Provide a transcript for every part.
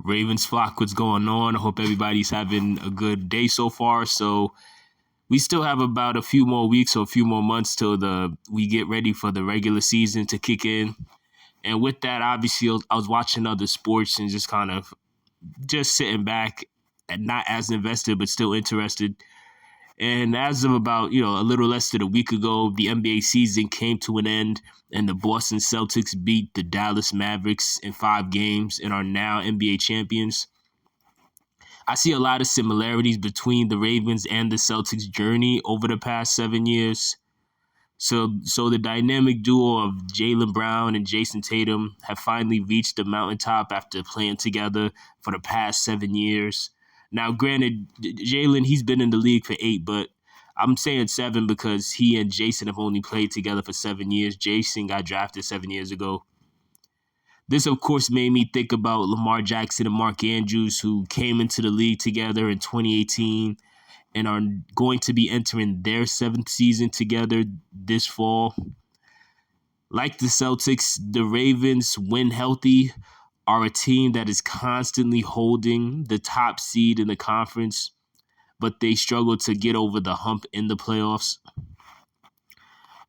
Ravens flock, what's going on? I hope everybody's having a good day so far. So we still have about a few more weeks or a few more months till we get ready for the regular season to kick in. And with that, obviously, I was watching other sports and just kind of just sitting back and not as invested, but still interested. And as of about, a little less than a week ago, the NBA season came to an end and the Boston Celtics beat the Dallas Mavericks in 5 games and are now NBA champions. I see a lot of similarities between the Ravens and the Celtics journey over the past 7 years. So the dynamic duo of Jaylen Brown and Jayson Tatum have finally reached the mountaintop after playing together for the past 7 years. Now, granted, Jaylen, he's been in the league for 8, but I'm saying 7 because he and Jayson have only played together for 7 years. Jayson got drafted 7 years ago. This, of course, made me think about Lamar Jackson and Mark Andrews, who came into the league together in 2018 and are going to be entering their 7th season together this fall. Like the Celtics, the Ravens, when healthy, are a team that is constantly holding the top seed in the conference, but they struggle to get over the hump in the playoffs.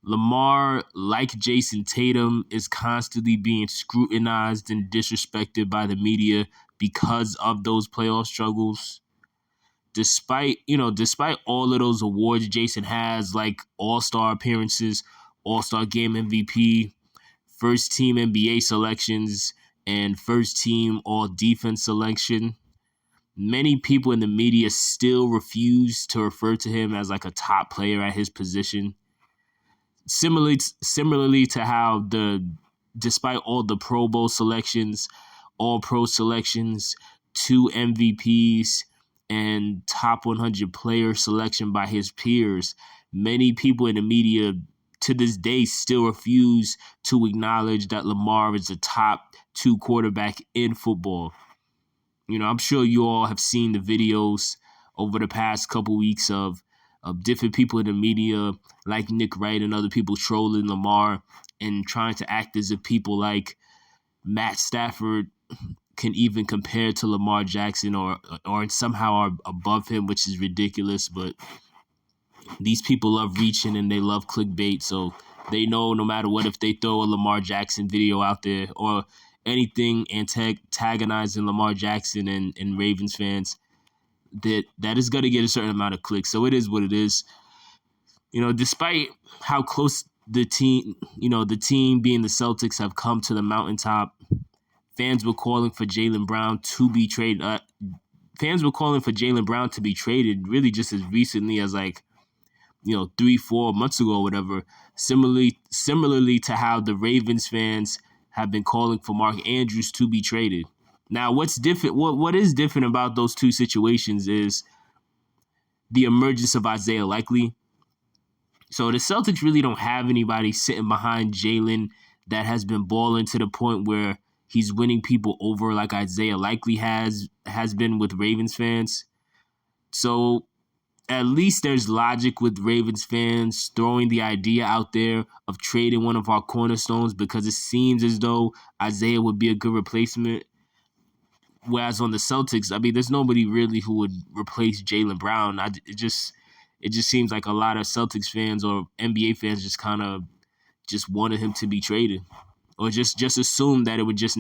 Lamar, like Jayson Tatum, is constantly being scrutinized and disrespected by the media because of those playoff struggles. Despite all of those awards Jayson has, like All-Star appearances, All-Star Game MVP, First Team NBA selections, and First Team All-Defense selection, many people in the media still refuse to refer to him as like a top player at his position. Similarly to how despite all the Pro Bowl selections, All Pro selections, 2 MVPs, and top 100 player selection by his peers, many people in the media to this day still refuse to acknowledge that Lamar is a top 2 quarterback in football. I'm sure you all have seen the videos over the past couple weeks of different people in the media like Nick Wright and other people trolling Lamar and trying to act as if people like Matt Stafford can even compare to Lamar Jackson or somehow are above him, which is ridiculous. But these people love reaching and they love clickbait, so they know no matter what, if they throw a Lamar Jackson video out there or anything antagonizing Lamar Jackson and Ravens fans, that is going to get a certain amount of clicks. So it is what it is. Despite how close the team being the Celtics have come to the mountaintop, fans were calling for Jaylen Brown to be traded. Really just as recently as 3-4 months ago or whatever. Similarly to how the Ravens fans have been calling for Mark Andrews to be traded. Now, what's different? What is different about those two situations is the emergence of Isaiah Likely. So the Celtics really don't have anybody sitting behind Jaylen that has been balling to the point where he's winning people over like Isaiah Likely has been with Ravens fans. So at least there's logic with Ravens fans throwing the idea out there of trading one of our cornerstones because it seems as though Isaiah would be a good replacement. Whereas on the Celtics, there's nobody really who would replace Jaylen Brown. It just seems like a lot of Celtics fans or NBA fans just kind of just wanted him to be traded, or just assume that it would just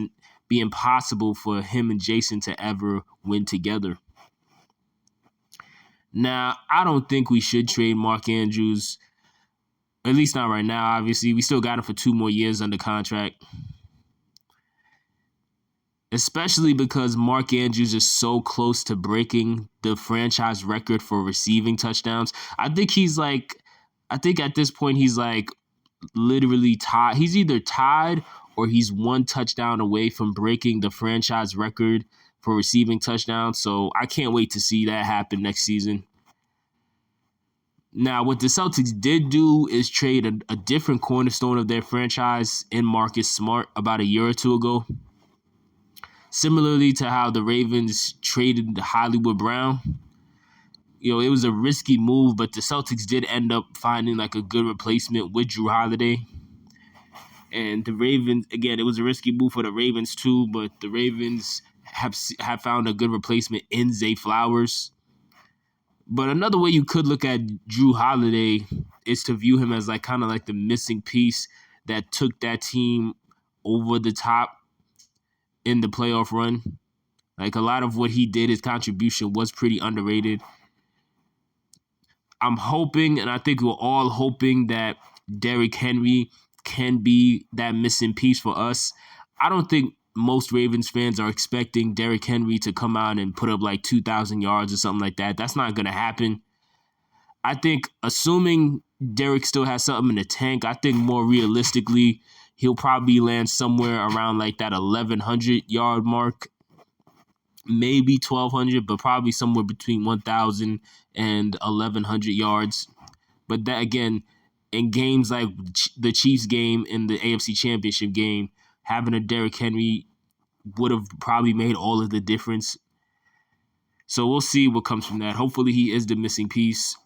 be impossible for him and Jayson to ever win together. Now, I don't think we should trade Mark Andrews, at least not right now. Obviously, we still got him for 2 more years under contract. Especially because Mark Andrews is so close to breaking the franchise record for receiving touchdowns. I think at this point he's like literally tied. He's either tied or he's 1 touchdown away from breaking the franchise record for receiving touchdowns. So I can't wait to see that happen next season. Now, what the Celtics did do is trade a different cornerstone of their franchise in Marcus Smart about a year or 2 ago. Similarly to how the Ravens traded Hollywood Brown, it was a risky move, but the Celtics did end up finding like a good replacement with Drew Holiday. And the Ravens, again, it was a risky move for the Ravens too, but the Ravens have found a good replacement in Zay Flowers. But another way you could look at Drew Holiday is to view him as like kind of like the missing piece that took that team over the top in the playoff run. Like a lot of what he did, his contribution was pretty underrated. I'm hoping, and I think we're all hoping, that Derrick Henry can be that missing piece for us. I don't think most Ravens fans are expecting Derrick Henry to come out and put up like 2,000 yards or something like that. That's not going to happen. I think, assuming Derrick still has something in the tank, I think more realistically, he'll probably land somewhere around like that 1,100 yard mark, maybe 1,200, but probably somewhere between 1,000 and 1,100 yards. But that, again, in games like the Chiefs game in the AFC Championship game, having a Derrick Henry would have probably made all of the difference. So we'll see what comes from that. Hopefully he is the missing piece.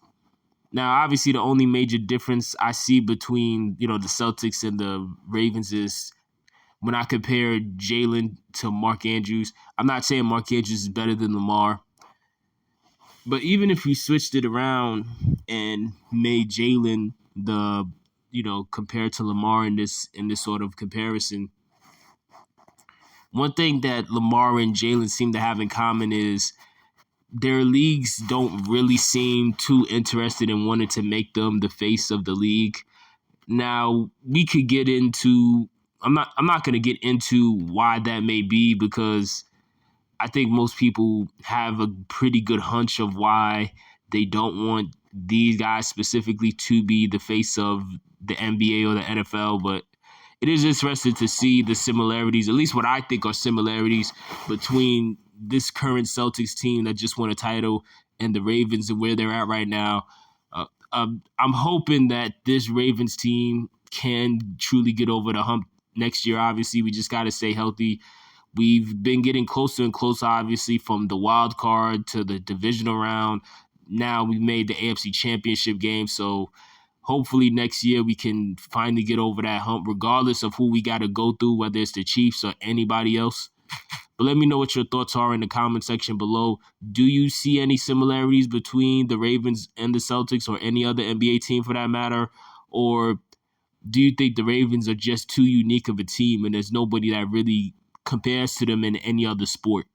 Now, obviously, the only major difference I see between, the Celtics and the Ravens is when I compare Jaylen to Mark Andrews. I'm not saying Mark Andrews is better than Lamar, but even if we switched it around and made Jaylen compared to Lamar in this sort of comparison, one thing that Lamar and Jaylen seem to have in common is their leagues don't really seem too interested in wanting to make them the face of the league. Now, we could get into I'm not going to get into why that may be, because I think most people have a pretty good hunch of why they don't want these guys specifically to be the face of the NBA or the NFL, but it is interesting to see the similarities, at least what I think are similarities, between this current Celtics team that just won a title and the Ravens and where they're at right now. I'm hoping that this Ravens team can truly get over the hump next year. Obviously, we just got to stay healthy. We've been getting closer and closer, obviously, from the wild card to the divisional round. Now we made the AFC Championship game, so hopefully next year we can finally get over that hump, regardless of who we got to go through, whether it's the Chiefs or anybody else. But let me know what your thoughts are in the comment section below. Do you see any similarities between the Ravens and the Celtics, or any other NBA team for that matter? Or do you think the Ravens are just too unique of a team and there's nobody that really compares to them in any other sport?